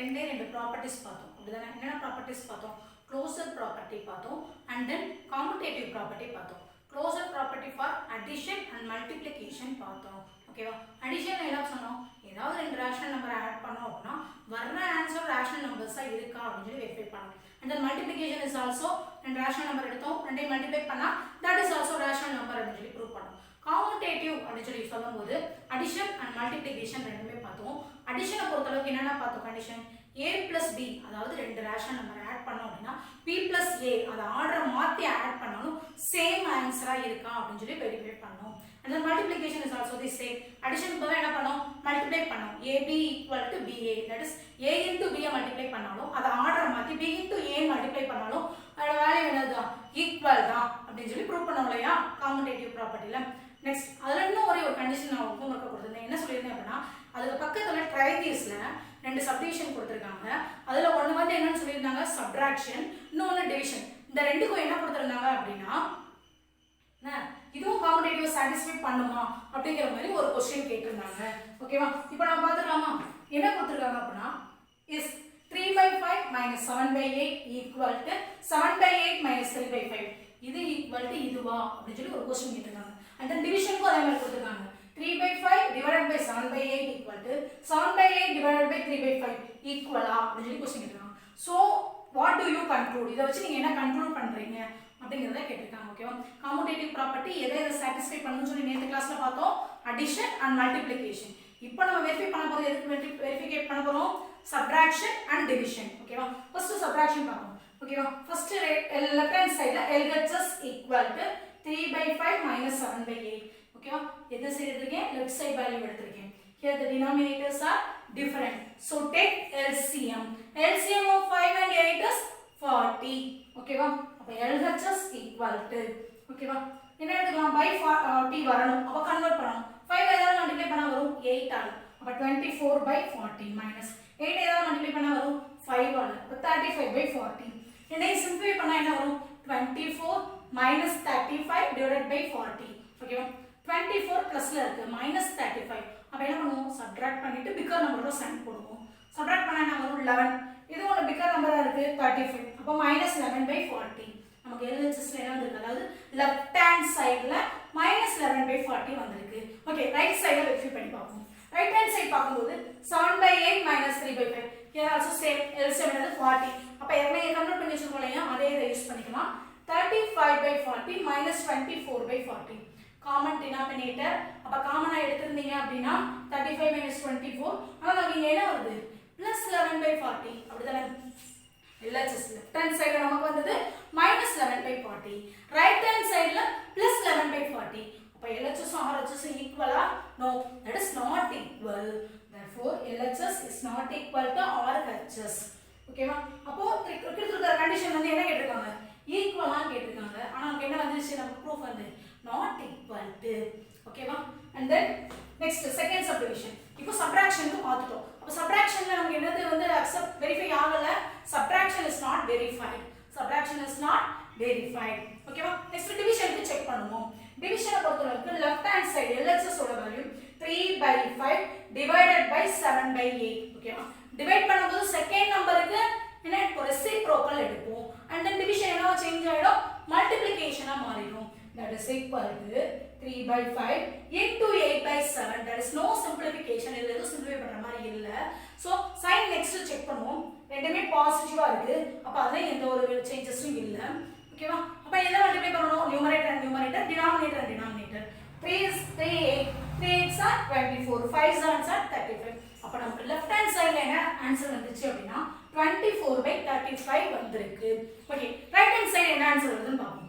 ரெண்டே ரெண்டு ப்ராப்பர்ட்டிஸ் பார்த்தோம் அப்படிதானே என்னென்ன ப்ராப்பர்ட்டிஸ் பார்த்தோம் க்ளோசர் ப்ராப்பர்ட்டி பார்த்தோம் அண்ட் தென் காம்படேட்டிவ் ப்ராப்பர்ட்டி பார்த்தோம் closer property for addition and multiplication பார்த்தோம் ஓகேவா அடிஷன் என்ன சொன்னோம் ஏதாவது ரெண்டு ரேஷனல் நம்பரை ஆட் பண்ணோம் அப்படின்னா வர்ற ஆன்சர் ரேஷனல் நம்பர்ஸாக இருக்கா அப்படின்னு சொல்லி வெரிஃபை பண்ணணும் and then multiplication is also ரெண்டு ரேஷனல் நம்பர் எடுத்தோம் ரெண்டையும் மல்டிப்ளை பண்ணால் that is also rational number அப்படின்னு சொல்லி ப்ரூவ் பண்ணணும் காம்படேட்டிவ் அப்படின்னு சொல்லி சொல்லும்போது அடிஷன் அண்ட் மல்டிப்ளிகேஷன் ரெண்டுமே பார்த்தோம் அடிஷனை பொறுத்தளவுக்கு என்னென்ன பார்த்தோம் கண்டிஷன் a plus b அதாவது ரெண்டு ரேஷனல் நம்பர் ஆட் பண்ணோம் அப்படின்னா p plus a அதை ஆர்டரை மாற்றி ஆட் பண்ணாலும் சேம் ஆன்சராக இருக்கா அப்படின்னு சொல்லி வெரிஃபை பண்ணோம் and then multiplication is also the same addition போது என்ன பண்ணோம் மல்டிப்ளை பண்ணோம் ab equal to ba that is a into b multiply பண்ணாலும் அதை ஆர்டரை மாற்றி b into a மல்டிப்ளை பண்ணாலும் அதோட வேல்யூ என்னதுதான் ஈக்குவல் தான் அப்படின்னு சொல்லி ப்ரூவ் பண்ணோம் இல்லையா காம்படேட்டிவ் ப்ராப்பர்ட்டியில் நெக்ஸ்ட் அதில் இன்னும் ஒரே ஒரு கண்டிஷன் நான் ஹோம்ஒர்க்கை கொடுத்துருந்தேன் என்ன சொல்லியிருந்தேன் அப்படின்னா அதுக்கு பக்கத்தில் ட்ரைதீஸில் ரெண்டு சப்டிவிஷன் கொடுத்துருக்காங்க அதில் ஒன்று வந்து என்னன்னு சொல்லியிருந்தாங்க சப்ட்ராக்ஷன் இன்னொன்று டிவிஷன் இந்த ரெண்டுக்கும் என்ன கொடுத்துருந்தாங்க அப்படின்னா இதுவும் காம்படேட்டிவ் சாட்டிஸ்ஃபை பண்ணுமா அப்படிங்கிற மாதிரி ஒரு கொஸ்டின் கேட்டிருந்தாங்க ஓகேவா இப்போ நம்ம பார்த்துக்கலாமா என்ன கொடுத்துருக்காங்க அப்படின்னா is 3/5 minus 7/8 equal to 7/8 minus 3/5 இது ஈக்குவல் டு இதுவா அப்படின்னு சொல்லி ஒரு கொஸ்டின் கேட்டிருக்காங்க அண்ட் தென் டிவிஷனுக்கும் அதே மாதிரி கொடுத்துருக்காங்க 3/5 divided by 7/8 equal to 7/8 divided by 3/5 ஈக்குவலா அப்படின்னு சொல்லி கொஸ்டின் கேட்டிருக்காங்க so what to you conclude இதை வச்சு நீங்கள் என்ன கன்க்ளூட் பண்ணுறீங்க அப்படிங்கிறத கேட்டிருக்காங்க ஓகேவா காம்படேட்டிவ் ப்ராப்பர்ட்டி எதை எதை சாட்டிஸ்ஃபை பண்ணணும்னு சொல்லி நேற்று கிளாஸில் பார்த்தோம் அடிஷன் அண்ட் மல்டிப்ளிகேஷன் இப்போ நம்ம வெரிஃபை பண்ண போகிறது எதுக்கு வெரிஃபிகேட் பண்ண போகிறோம் சப்ட்ராக்ஷன் அண்ட் டிவிஷன் ஓகேவா ஃபர்ஸ்ட் சப்ட்ராக்ஷன் பார்க்கணும் ஓகேவா ஃபர்ஸ்ட் லெஃப்ட் ஹேண்ட் சைடில் LHS equal to 3/5 minus 7/8 ஓகேவா எது சைடு எடுத்துருக்கேன் லெஃப்ட் சைடு வேல்யூ எடுத்துருக்கேன் here the denominators are different so take LCM of 5 and 8 is 40 ஓகேவா அப்போ LHS equal to ஓகேவா என்ன எடுத்துக்கலாம் by 40 வரணும் அப்போ கன்வர்ட் பண்ணணும் 5 ஏதாவது மல்டிப்ளை பண்ணா வரும் 8 ஆகும் அப்போ 24/40 minus 8 ஏதாவது மல்டிப்ளை பண்ணா வரும் 5 ஆகும் அப்போ 35/40 இதையும் சிம்பிளை பண்ணா என்ன வரும் 24 minus 35 divided by 40 ஓகேவா 24 பிளஸ்ல இருக்கு minus 35 அப்ப என்ன பண்ணுவோம் சப்ட்ராக்ட் பண்ணிட்டு பிக்கர் நம்பரோட சைன் போடுவோம் சப்ட்ராக்ட் பண்ணா என்ன வரும் 11 இது ஒரு பிக்கர் நம்பரா இருக்கு 35 அப்ப minus 11/40 நமக்கு LHSல என்ன வந்திருக்கு அதாவது லெஃப்ட் ஹேண்ட் சைடுல minus 11/40 வந்திருக்கு ஓகே ரைட் சைடுல வெரிஃபை பண்ணி பார்ப்போம் ரைட் ஹேண்ட் சைடு பாக்கும்போது 7/8 minus 3/5 here also same LCM என்னது 40 அப்ப ஏற்கனவே கன்வர்ட் பண்ணி வச்சிருக்கோம் இல்லையா அதே இதை யூஸ் பண்ணிக்கலாம் 35/40 minus 24/40 common denominator அப்ப காமனா எடுத்துட்டீங்க அப்படினா 35 minus 24 ஆனா நமக்கு இங்க என்ன வருது plus 11/40 அப்படிதானே LHS left hand side நமக்கு வந்தது minus 11/40 right hand side ல plus 11/40 அப்ப LHS and RHS equal no that is not equal therefore LHS is not equal to RHS ஓகேவா அப்போ கொடுத்திருக்கிற கண்டிஷன் வந்து என்ன கேட்டிருக்காங்க ஈக்குவலா கேட்டிருக்காங்க ஆனா நமக்கு என்ன வந்துருச்சு நமக்கு ப்ரூஃப் வந்து not equal to ஓகேவா and then next second subdivision இப்போ சப்ட்ராக்ஷனுக்கு பார்த்துட்டோம் அப்ப சப்ட்ராக்ஷன்ல நமக்கு என்னது வந்து அக்செப்ட் வெரிஃபை ஆகல subtraction is not verified ஓகேவா நெக்ஸ்ட் டிவிஷனுக்கு செக் பண்ணுவோம் டிவிஷனை பொறுத்தவரைக்கும் லெஃப்ட் ஹேண்ட் சைடு LHS ஓட வேல்யூ 3/5 divided by 7/8 ஓகேவா டிவைட் பண்ணும்போது செகண்ட் நம்பருக்கு என்ன இப்போ ரெசிப்ரோக்கல் எடுப்போம் and then டிவிஷன் என்னவா சேஞ்ச் ஆயிடும் மல்டிப்ளிகேஷனா மாறிடும் that is equal to 3/5 into 8/7 that is no simplification இல்ல எதுவும் சிம்பிளிஃபை பண்ற மாதிரி இல்ல சோ சைன் நெக்ஸ்ட் செக் பண்ணுவோம் ரெண்டுமே பாசிட்டிவா இருக்கு அப்ப அதுல எந்த ஒரு சேஞ்சஸும் இல்ல ஓகேவா அப்ப எதை மல்டிப்ளை பண்ணனும் numerator and numerator denominator and denominator 3 is 3 8s are 24 5s are 35 அப்ப நமக்கு லெஃப்ட் ஹேண்ட் சைடுல என்ன ஆன்சர் வந்துச்சு அப்படினா 24/35 வந்திருக்கு ஓகே ரைட் ஹேண்ட் சைடு என்ன ஆன்சர் வருதுன்னு பாப்போம்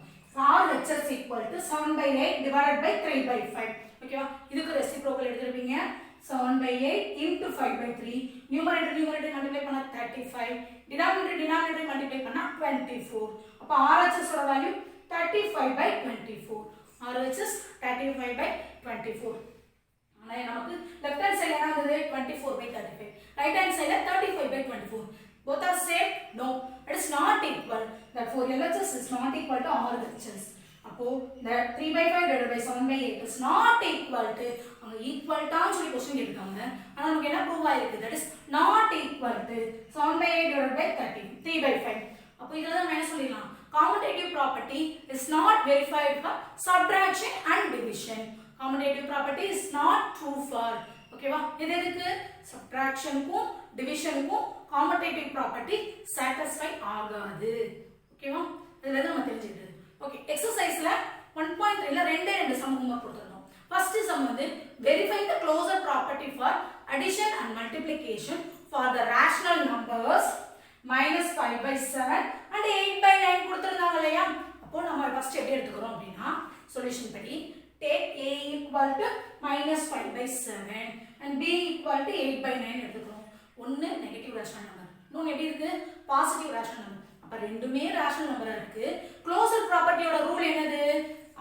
RHS equal to 7/8 divided by 3/5 ஓகேவா இதுக்கு ரெசிப்ரோக்கல் எடுத்துருப்பீங்க 7/8 into 5/3 numerator மல்டிப்ளை பண்ணா 35 denominator மல்டிப்ளை பண்ணா 24 அப்ப RHS ஓட வேல்யூ 35/24 RHS 35/24 ஆனா நமக்கு லெஃப்ட் ஹேண்ட் சைடுல என்ன வந்தது 24/35 ரைட் ஹேண்ட் சைடுல 35/24 both are same no it is not equal therefore LHS is not equal to RHS அப்போ that 3/5 divided by 7/8 is not equal to equal to சொல்லி question கேட்காங்க ஆனா நமக்கு என்ன ப்ரூவ் ஆயிருக்கு that is not equal to 7/8 divided by 30 3/5 அப்ப இதல தான் என்ன சொல்லிடலாம் commutative property is not verified for subtraction and division commutative property is not true for ஓகேவா இது எதுக்கு subtraction க்கும் division க்கும் commutative property satisfy ஆகாது ஓகேவா இதல தான் நம்ம தெரிஞ்சிக்கிறது ஓகே எக்சர்சைஸ்ல 1.3 ல ரெண்டு சம் ஹோம்வொர்க் கொடுத்திருந்தோம் first sum வந்து verify the closure property for addition and multiplication for the rational numbers -5/7 and 8/9 கொடுத்திருந்தாங்க இல்லையா அப்போ நம்ம ஃபர்ஸ்ட் எப்படி எடுத்துக்கறோம் அப்படினா சொல்யூஷன் படி take a equal to -5/7 and b equal to 8/9 எடுத்துக்கறோம் ஒன்னு நெகட்டிவ் ரேஷனல் நம்பர் இன்னொன்னு எப்படி இருக்கு பாசிட்டிவ் ரேஷனல் நம்பர் அப்ப ரெண்டுமே ரேஷனல் நம்பரா இருக்கு க்ளோசர் ப்ராப்பர்ட்டியோட ரூல் என்னது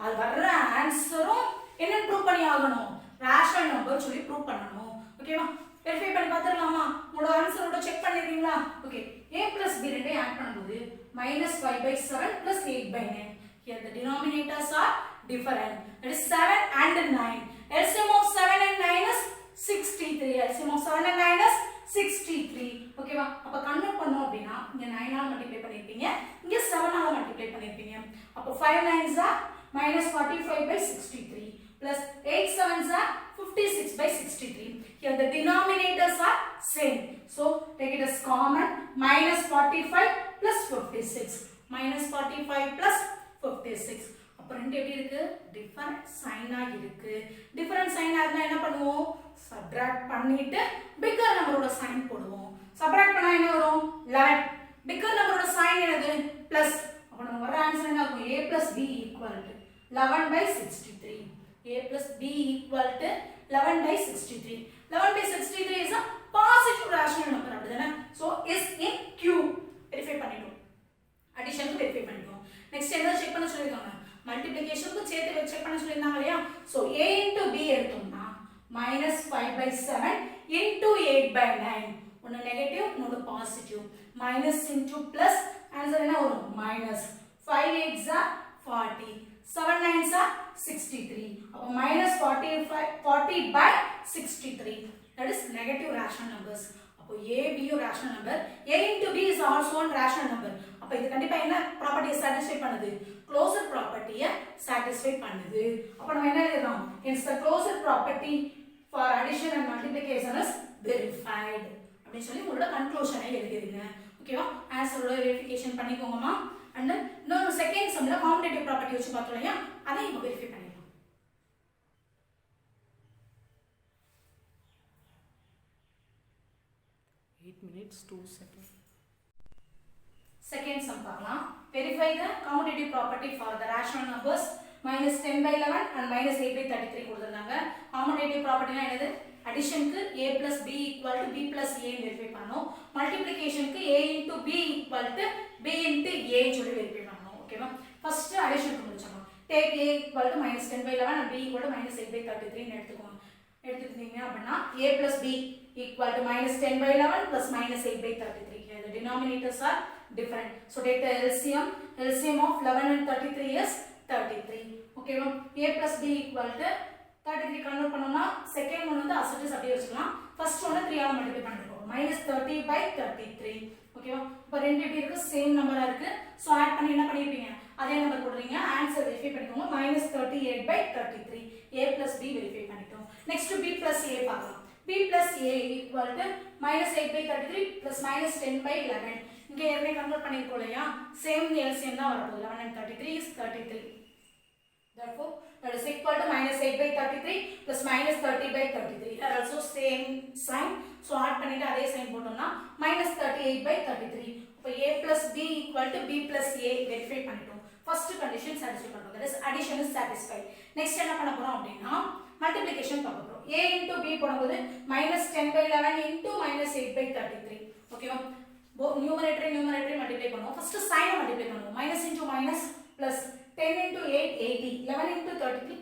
அது வர்ற ஆன்சரும் என்ன ப்ரூவ் பண்ணி ஆகணும் ரேஷனல் நம்பர் சொல்லி ப்ரூவ் பண்ணனும் ஓகேவா வெரிஃபை பண்ணி பார்த்துடலாமா உங்களோட ஆன்சரோட செக் பண்ணிருக்கீங்களா ஓகே a plus b ரெண்டே ஆட் பண்ணும்போது -5/7 plus 8/9 here the denominators are different that is 7 and 9 LCM of 7 and 9 is 63 LCM of 7 and 9 is 63 ஓகேவா அப்ப கன்வர்ட் பண்ணோம் அப்படினா இங்க 9 ஆல மல்டிப்ளை பண்ணிருப்பீங்க இங்க 7 ஆல மல்டிப்ளை பண்ணிருப்பீங்க அப்ப 5 9s are -45/63 plus 8 7s are 56/63 here the denominators are same so take it as common -45 plus 56 -45 plus 56 அப்ப ரெண்டு எப்படி இருக்கு டிஃபரண்ட் சைனா இருக்கு டிஃபரண்ட் சைனா இருந்தா என்ன பண்ணுவோம் சப்ட்ராக்ட் பண்ணிட்டு பிக்கர் நம்பரோட சைன் போடுவோம் சப்ட்ராக்ட் பண்ணா என்ன வரும் 11 பிக்கர் நம்பரோட சைன் என்னது பிளஸ் அப்ப நம்ம வர ஆன்சர் என்ன ஆகும் a plus b equal to 11/63 a plus b equal to 11/63 11/63 is a positive rational number அப்படிதானே so is in q verify பண்ணிட்டோம் அடிஷன் வெரிஃபை பண்ணிட்டோம் நெக்ஸ்ட் என்ன செக் பண்ண சொல்லிருக்காங்க மல்டிப்ளிகேஷனுக்கு சேர்த்து செக் பண்ண சொல்லிருந்தாங்க இல்லையா சோ a into b எடுத்தோம்னா -5/7 into 8/9 ஒன்னு நெகட்டிவ் இன்னொரு positive minus into plus answer என்ன வரும் minus 5 8s are 40 7 9s are 63 அப்ப -40/63 that is negative rational numbers அப்போ a b rational number a into b is also one rational number அப்ப இது கண்டிப்பா என்ன ப்ராப்பர்ட்டியை satisfy பண்ணுது closure property-ய satisfy பண்ணுது அப்ப நம்ம என்ன எழுதலாம் hence the closure property for addition and multiplication is verified அப்படி சொல்லி உங்களோட கன்க்ளூஷனை எழுதிடுங்க ஓகேவா ஆன்சரோட வெரிஃபிகேஷன் பண்ணிக்கோங்கமா and இன்னொரு செகண்ட் சம்ல காம்படிட்டிவ் ப்ராப்பர்ட்டி வச்சு பார்த்தோம் இல்லையா அதை இப்போ வெரிஃபை பண்ணிடலாம் 8 minutes 2 seconds செகண்ட் சம் பார்க்கலாம் verify the commutative property for the rational numbers -10/11 and -8/33 கொடுத்திருந்தாங்க commutative property னா என்னது addition க்கு a plus b equal to b plus a ன்னு வெரிஃபை பண்ணனும் multiplication க்கு a into b equal to b into a சொல்லி verify பண்ணனும் ஓகேவா ஃபர்ஸ்ட் addition க்கு முடிச்சோம் take a equal to -10/11 and b equal to -8/33 ன்னு எடுத்துக்கிட்டீங்க அப்படினா a plus b equal to -10/11 plus -8/33 here the denominators are different so take the LCM of 11 and 33 is 33 ஓகேவா a plus b equal to 33 convert பண்ணோம்னா second one வந்து assets அப்படியே வச்சுக்கலாம் first one 3 ஆல multiply பண்ணிருக்கோம் -30/33 ஓகேவா இப்போ ரெண்டு எப்படி இருக்கு சேம் நம்பரா இருக்கு சோ ஆட் பண்ணி என்ன பண்ணிருப்பீங்க அதே நம்பர் போடுறீங்க ஆன்சர் வெரிஃபை பண்ணிக்கோங்க -38/33 a plus b வெரிஃபை பண்ணிட்டோம் நெக்ஸ்ட் b plus a பார்க்கலாம் b plus a equal to -8/33 plus -10/11 இங்க ஏற்கனவே கன்வர்ட் பண்ணிருக்கோம் இல்லையா சேம் LCM தான் வரப்போகுது 11 and 33 is 33 therefore that is equal to -8/33 plus -30/33 are also same sign so add பண்ணிட்டு அதே sign போட்டோம்னா -38/33 அப்ப a plus b equal to b plus a verify பண்ணிட்டோம் first condition satisfy பண்றோம் that is addition is satisfied next என்ன பண்ண போறோம் அப்படினா multiplication பார்க்க போறோம் a into b போடும்போது -10/11 into -8/33 ஓகேவா numerator multiply பண்ணுவோம் first sign multiply பண்ணுவோம் minus into minus plus 10 into 8 80 11 into 33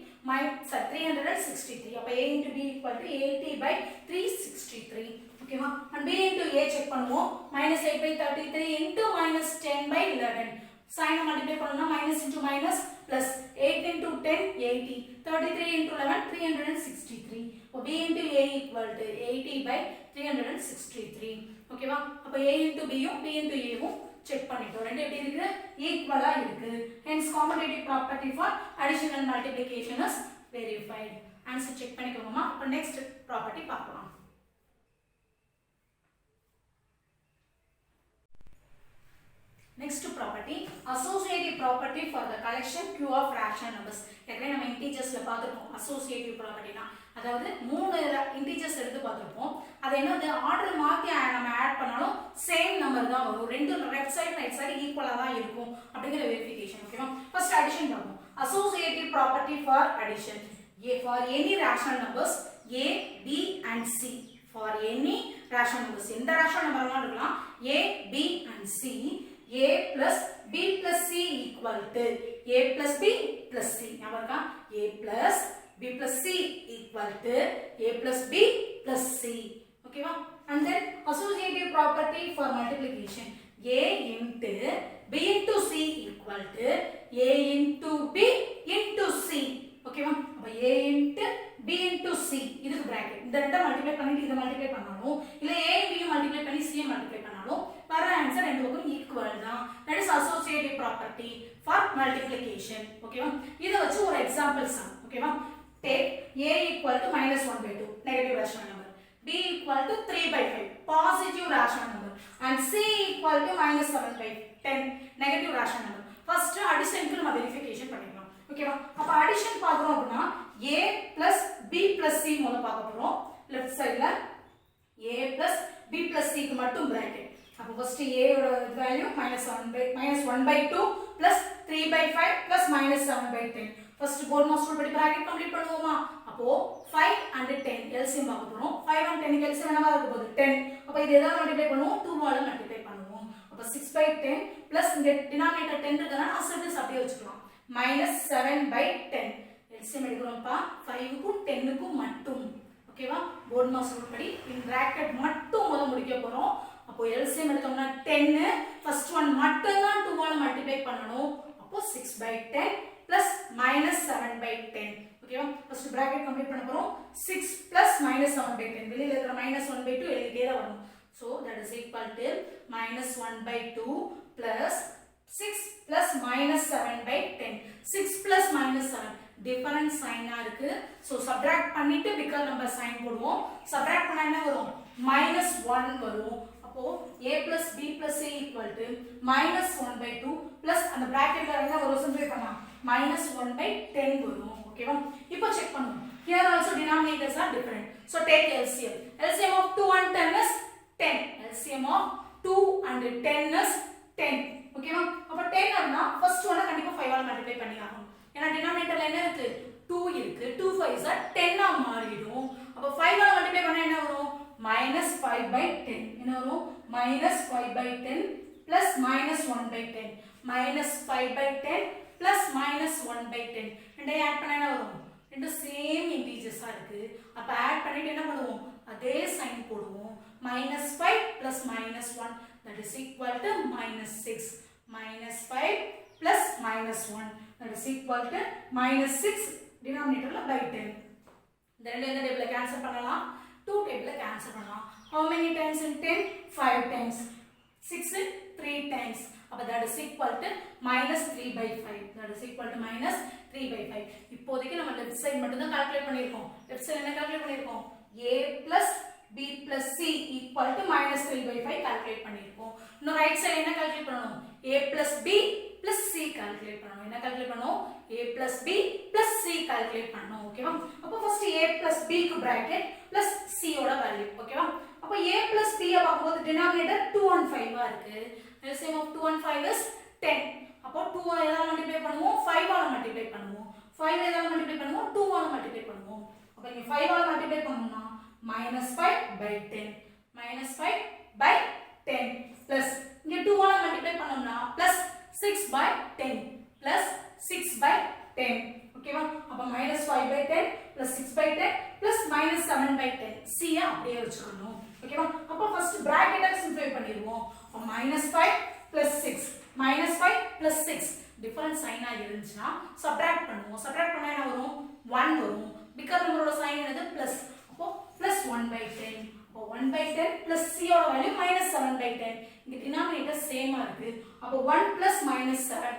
363 அப்ப a into b equal to 80/363 ஓகேவா and b into a check பண்ணுவோம் -8/33 into -10/11 சைனை மல்டிப்ளை பண்ணோம்னா minus into minus plus 8 into 10 80 33 into 11 363 அப்போ b into a equal to 80 by 363 ஓகேவா அப்போ a into b யும் b into a யும் செக் பண்ணிட்டோம் ரெண்டு எப்படி இருக்கு ஈக்குவலா இருக்கு hence commutative property for addition and multiplication is verified answer check பண்ணிக்கோங்கம்மா இப்போ நெக்ஸ்ட் ப்ராப்பர்ட்டி பார்க்கலாம் Next property, associative property for the collection Q of rational numbers. ஏற்கனவே நம்ம இன்டிஜர்ஸ்ல பார்த்திருப்போம் associative propertyனா அதாவது மூணு இன்டிஜர்ஸ் எடுத்து பார்த்திருப்போம் அது என்னது ஆர்டர் மாத்தி நம்ம ஆட் பண்ணாலும் சேம் நம்பர் தான் வரும் ரெண்டு லெஃப்ட் சைடு ரைட் சைடு ஈக்குவலா தான் இருக்கும் அப்படிங்கற வெரிஃபிகேஷன் ஓகேவா ஃபர்ஸ்ட் அடிஷன் பார்ப்போம் associative property for addition for any rational numbers a b and c for any rational numbers எந்த rational number வேணாலும் இருக்கலாம் a b and c a plus b plus c equal to a plus b plus c ஞாபகம் இருக்கா a plus b plus c equal to a plus b plus c ஓகேவா and then associative property for multiplication a into b into c equal to a into b into c ஓகேவா அப்ப a into b into c இதுக்கு bracket இந்த ரெண்ட multiply பண்ணிட்டு இத multiply பண்ணாலும் இல்ல a b மல்டிப்ளை பண்ணி c மல்டிப்ளை பண்ணாலும் வர ஆன்சர் ரெண்டு பக்கம் ஈக்குவல் தான் that is associative property for multiplication ஓகேவா இத வச்சு ஒரு எக்ஸாம்பிள் சம் ஓகேவா take a equal to -1/2 negative rational number b equal to 3/5 positive rational number and c equal to -7/10 negative rational number first அடிஷனுக்கு நம்ம வெரிஃபிகேஷன் பண்ணிக்கலாம் ஓகேவா அப்ப அடிஷன் பார்க்கறோம் அப்படினா a plus b plus c முதல்ல பார்க்க போறோம் லெஃப்ட் சைடுல a plus b plus c க்கு மட்டும் பிராக்கெட் அப்ப ஃபர்ஸ்ட் a ஓட வேல்யூ -1/2 plus 3/5 plus -7/10 ஃபர்ஸ்ட் போர்ட் மாஸ்டர் படி பிராக்கெட் கம்ப்ளீட் பண்ணுவோமா அப்போ 5 and 10 LCM பார்க்க போறோம் 5 and 10 க்கு LCM என்னவா இருக்க போகுது 10 அப்ப இது எதால மல்டிப்ளை பண்ணுவோம் 2 ஆல மல்டிப்ளை பண்ணுவோம் அப்ப 6/10 plus இந்த டினாமினேட்டர் 10 இருக்கறனால அசல்ஸ் அப்படியே வச்சுக்கலாம் -7/10 LCM எடுக்கறோம்ப்பா 5 க்கும் 10 க்கும் மட்டும் ஓகேவா போர்ட் மாஸ்டர் படி இன் பிராக்கெட் மட்டும் முத முடிக்க போறோம் அப்போ LCM எடுத்தோம்னா 10 ஃபர்ஸ்ட் ஒன் மட்டும் தான் 2 ஆல மல்டிப்ளை பண்ணனும் அப்போ 6/10 plus -7/10 ஓகேவா ஃபர்ஸ்ட் பிராக்கெட் கம்ப்ளீட் பண்ண போறோம் 6 plus -7/10 வெளியில இருக்கிற -1/2 எழுதிட்டே தான் வரும் so that is equal to -1/2 plus 6 plus -7/10 6 plus -7 difference China இருக்கு சோ சப்ட்ராக்ட் பண்ணிட்டு பிக்கர் நம்பர் சைன் போடுவோம் சப்ட்ராக்ட் பண்ணா என்ன வரும் -1 வரும் அப்போ a plus b plus c equal to -1/2 plus அந்த பிராக்கெட்ல என்ன வரும் சிம்பிளிஃபை பண்ணா -1/10 வரும் ஓகேவா இப்போ செக் பண்ணுவோம் here also denominators are different so take LCM of 2 and 10 is 10 LCM of 2 and 10 is 10 ஓகேவா அப்ப 10 அப்படினா ஃபர்ஸ்ட் ஒன்ன கண்டிப்பா 5 ஆல மல்டிப்ளை பண்ணி ஆகணும் ஏனா டினாமினேட்டர்ல என்ன இருக்கு 2 இருக்கு 2 5s are 10 ஆ மாறிடும் அப்ப 5 ஆல மல்டிப்ளை பண்ணா என்ன வரும் -5/10 என்ன வரும் -5/10 plus -1/10 -5/10 plus -1/10 ரெண்டையும் ஆட் பண்ணா என்ன வரும் ரெண்டு சேம் இன்டிஜர்ஸா இருக்கு அப்ப ஆட் பண்ணிட்டு என்ன பண்ணுவோம் அதே சைன் போடுவோம் -5 plus -1 that is equal to -6 -5 plus -1 that is equal to -6 denominatorல by 10 இந்த ரெண்டு எந்த டேபிள்ல கேன்சல் பண்ணலாம் 2 டேபிள்ல கேன்சல் பண்ணலாம் how many times in 10 5 times 6 in 3 times அப்ப that is equal to -3/5 that is equal to -3/5 இப்போதைக்கு நம்ம லெஃப்ட் சைடு மட்டும் தான் கால்குலேட் பண்ணிருக்கோம் லெஃப்ட் சைடு என்ன கால்குலேட் பண்ணிருக்கோம் a plus b plus c equal to -3/5 calculate பண்ணிருக்கோம் இன்னும் ரைட் சைடு என்ன கால்குலேட் பண்ணனும் a plus b plus c calculate பண்ணனும் என்ன கால்குலேட் பண்ணனும் a plus b plus c calculate பண்ணனும் ஓகேவா அப்ப ஃபர்ஸ்ட் a plus b க்கு பிராக்கெட் plus c ஓட வேல்யூ ஓகேவா அப்ப a plus b ஐ பாக்கும்போது டினாமினேட்டர் 2 and 5 ஆ இருக்கு LCM of 2 and 5 is 10 அப்ப 2 ஆல எதால மல்டிப்ளை பண்ணுவோம் 5 ஆல மல்டிப்ளை பண்ணுவோம் 5 எதால மல்டிப்ளை பண்ணுவோம் 2 ஆல மல்டிப்ளை பண்ணுவோம் அப்ப இங்க 5 ஆல மல்டிப்ளை பண்ணனும்னா -5/10 -5/10 plus இங்க 2 ஆல மல்டிப்ளை பண்ணோம்னா +6/10 +6/10 ஓகேவா அப்ப -5/10 +6/10 +-7/10 c ஆ அப்படியே வச்சுக்கணும் ஓகேவா அப்ப ஃபர்ஸ்ட் பிராக்கெட்டை சிம்பிளிஃபை பண்ணிடுவோம் அப்ப -5 + 6 -5 + டிஃபரண்ட் சைனா இருந்துச்சுன்னா சப்ட்ராக்ட் பண்ணுவோம். சப்ட்ராக்ட் பண்ணா என்ன வரும்? 1 வரும். பிக்கர் நம்பரோட சைன் என்னது? பிளஸ். அப்போ பிளஸ் 1/10. அப்போ 1/10 பிளஸ் c ஓட வேல்யூ மைனஸ் 7/10. இங்க டினாமினேட்டர் சேமா இருக்கு. அப்போ 1 பிளஸ் மைனஸ் 7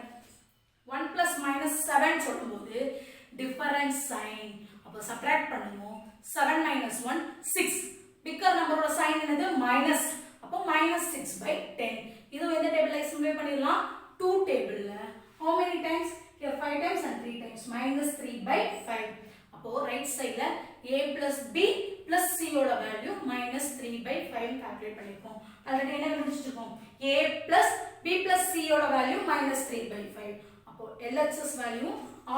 1 plus minus 7 சொல்லும்போது different sign. அப்போ subtract பண்ணுவோம். 7 minus 1 6. bigger number sign என்னது? minus. அப்போ minus 6/10. இது எந்த டேபிள்ல சிம்பிளை பண்ணிடலாம்? 2 டேபிள்ல. how many times? here 5 times and 3 times. minus 3/5. அப்போ right sideல a plus b plus c ஓட வேல்யூ minus 3/5 கால்குலேட் பண்ணிருக்கோம். ஆல்ரெடி என்ன கண்டுபிடிச்சிருக்கோம்? a plus b plus c ஓட value minus 3/5. LHS value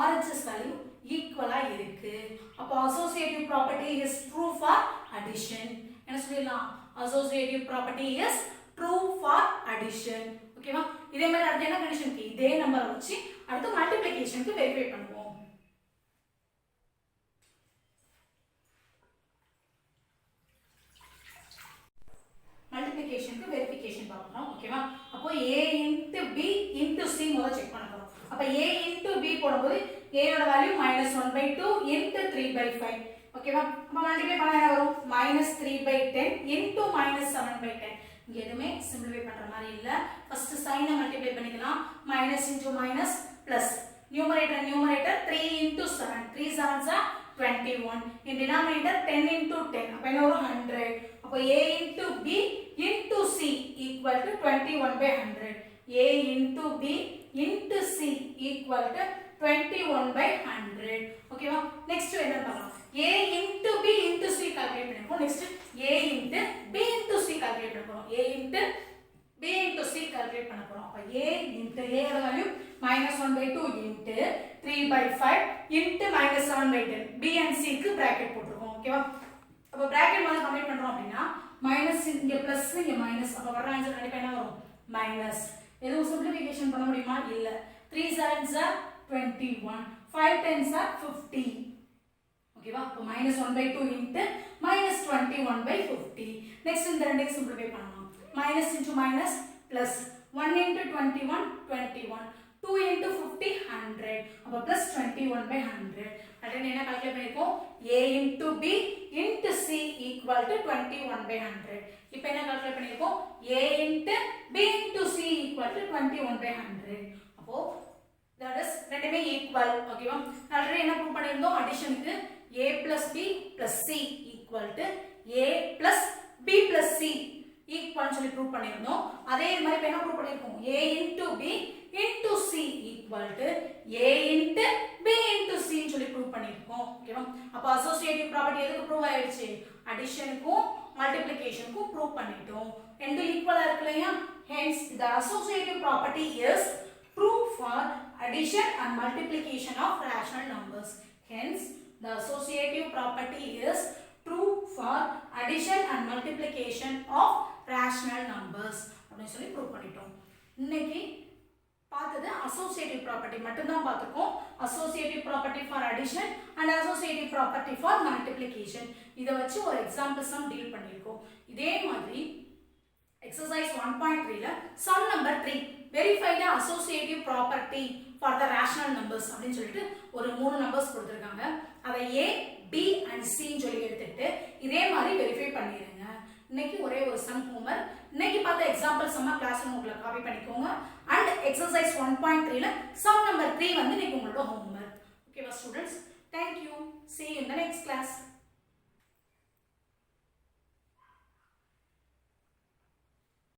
RHS value equal இருக்கு. அப்போ associative property is true for addition. என்ன சொல்லலாம்? associative property is true for addition. ஓகேவா? இதே மாதிரி அடுத்து என்ன கண்டிஷனுக்கு? இதே நம்பர் வச்சு அடுத்து மல்டிப்ளிகேஷனுக்கு வெரிஃபை பண்ணுவோம். மல்டிப்ளிகேஷனுக்கு வெரிஃபிகேஷன் பார்க்கணும். ஓகேவா? அப்போ a into b into c முதல்ல செக் பண்ண போறோம். அப்ப a into b போடும்போது a ஓட வேல்யூ -1/2 into 3/5. ஓகேவா? அப்ப மல்டிப்ளை பண்ணா என்ன வரும்? -3/10 into -7/10. இங்க எதுமே சிம்பிளிஃபை பண்ற மாதிரி இல்ல. ஃபர்ஸ்ட் சைனை மல்டிப்ளை பண்ணிக்கலாம். minus into minus plus. numerator 3 into 7. 3 7s are 21. in denominator 10 into 10. அப்ப என்ன வரும்? 100. அப்ப a into b into c equal to 21/100. a into b into c equal to 21/100. ஓகேவா? நெக்ஸ்ட் என்ன பார்க்கலாம்? a into b into c calculate பண்ணிப்போம். Next a into b into c calculate பண்ண போறோம். a into b into c calculate பண்ண போறோம். அப்ப a into a ஓட value -1/2 into 3/5 into -7/10. b and c க்கு பிராக்கெட் போட்டுருக்கோம். ஓகேவா? அப்ப பிராக்கெட் மாதிரி கம்ப்ளீட் பண்றோம் அப்படினா மைனஸ் இங்க பிளஸ் இங்க மைனஸ். அப்ப வர ஆன்சர் கண்டிப்பா என்ன வரும்? மைனஸ். எதுவும் சிம்பிளிஃபிகேஷன் பண்ண முடியுமா? இல்ல. 3 7s are 21. 5 10s are 50. ஓகேவா? அப்ப -1/2 into -21/50. நெக்ஸ்ட் இந்த ரெண்டையும் சிம்பிளிஃபை பண்ணலாம். minus into minus plus 1 into 21 21. 2 into 50 100. அப்ப plus 21/100. அதான் என்ன கால்குலேட் பண்ணிருக்கோம்? a into b into c equal to 21/100. இப்போ என்ன கால்குலேட் பண்ணிருக்கோம்? a into b into c equal to 21/100. அப்போ that is ரெண்டுமே ஈக்குவல். ஓகேவா? ஆல்ரெடி என்ன ப்ரூவ் பண்ணிருந்தோம்? அடிஷனுக்கு a plus b plus c equal to a plus b plus c equal சொல்லி prove பண்ணிருந்தோம். அதே மாதிரி இப்ப என்ன ப்ரூவ் பண்ணிருக்கோம்? a into b into c equal to a into b into c சொல்லி ப்ரூவ் பண்ணிருக்கோம். ஓகேவா? அப்ப அசோசியேட்டிவ் ப்ராப்பர்ட்டி எதுக்கு ப்ரூவ் ஆயிடுச்சு? அடிஷனுக்கும் மல்டிப்ளிகேஷனுக்கும் ப்ரூவ் பண்ணிட்டோம். ரெண்டும் ஈக்குவலா இருக்கு இல்லையா? hence the associative property is true for addition and multiplication of rational numbers. Hence the associative property is true for addition and multiplication of rational numbers அப்படினு சொல்லி ப்ரூவ் பண்ணிட்டோம். இன்னைக்கு பார்த்தது associative property மட்டும் தான் பார்த்திருக்கோம். associative property for addition and associative property for multiplication. இத வச்சு ஒரு எக்ஸாம்பிள் சம் டீல் பண்ணிருக்கோம். இதே மாதிரி exercise 1.3 ல sum number 3 verify the associative property for the rational numbers அப்படினு சொல்லிட்டு ஒரு மூணு நம்பர்ஸ் கொடுத்திருக்காங்க. அதை a b and c ன்னு சொல்லி எடுத்துட்டு இதே மாதிரி வெரிஃபை பண்ணிருங்க. இன்னைக்கு ஒரே ஒரு சம் ஹோம்வொர்க். இன்னைக்கு பார்த்த எக்ஸாம்பிள் சம்ம கிளாஸ் நோட்ல காப்பி பண்ணிக்கோங்க. and exercise 1.3 ல sum number 3 வந்து இன்னைக்கு உங்களோட ஹோம்வொர்க். ஓகேவா students? Thank you. See you in the next class.